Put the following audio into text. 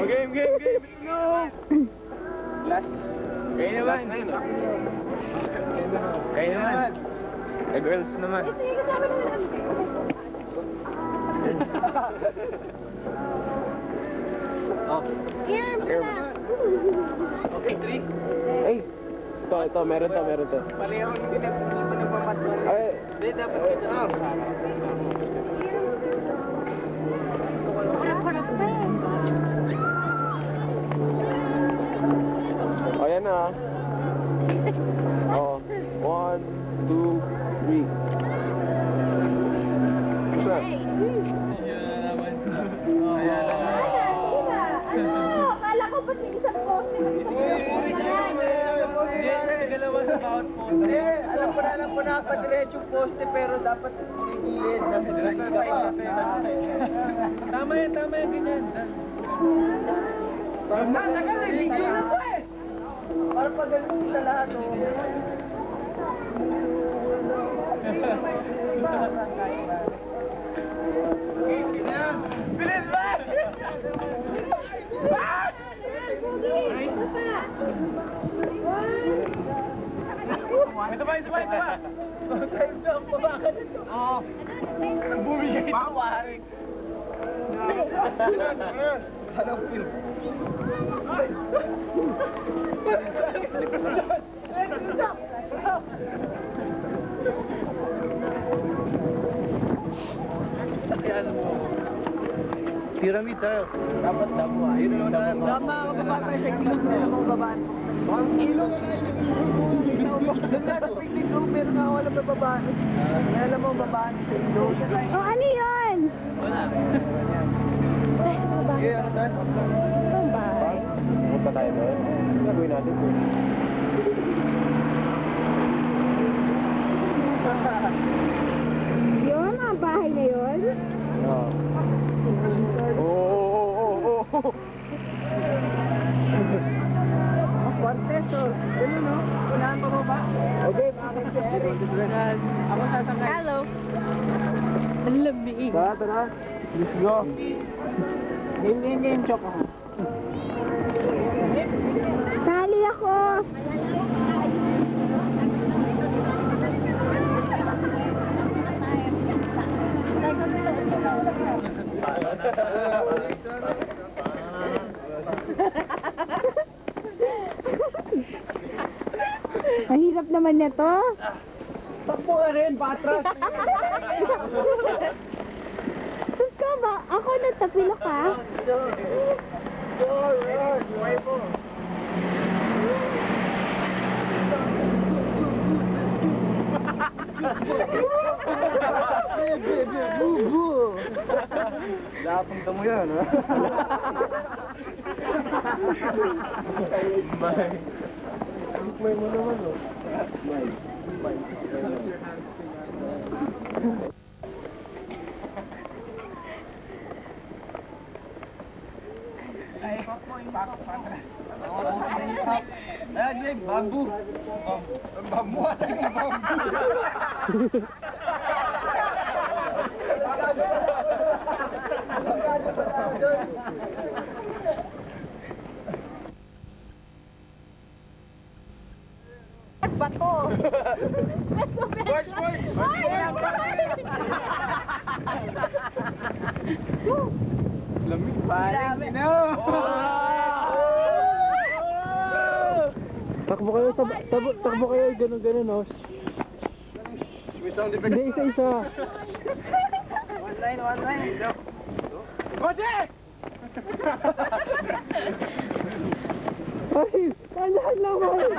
Game. No! Last. Kayo naman. Kayo naman. The girls naman. Oh. Here. Okay, 3. Ay. Ito. Meron to. Mali ako, hindi pa nagpapatuloy. Ay. Hindi, dapat kita na. O, yan na. Oo. 1, 2, 3. Isa. Akala ko pati isang poste. Alam ko na padiretso poste pero dapat gilid. Tama yan, ganyan. Para pag ganun sa lahat, Bilis ba? Ito ba? Time jump pa ba? Oo. Bumigay ito. Pawarin. Anong film? Pyramid tayo. Dapat damo. Yun naman tayo. Tama ako bababa sa kilog na ako babaan. Ang kilo na lang yun. Doon natin picnic room pero nga walang bababaan. Alam mo babaan sa ilog. Oh, ano yun? Wala. Sige, ano tayo? Ang bahay. Punta tayo doon. Gagawin natin. Yun, ang bahay na yun? Oo. Oh. Contestor. Ano no? Unahan pa mo ba? Okay. Ako sasangay. Hello. Ang lamig. Tara. Let's go. Hindi, chok ako. Sali ako. Mahirap naman niya to. Takbo ka rin, patras. Sus ka ba? Ako nagtapilo ka? Buhay po. Lapunta mo yan, ha? May mo naman, oh. Ayan, bambu. Bambu at ang bambu. Bato. Boys! Lamig pa. Takbo kayo, ganun, no? Hindi, isa. One line. Boje! Ay, kailangan naman.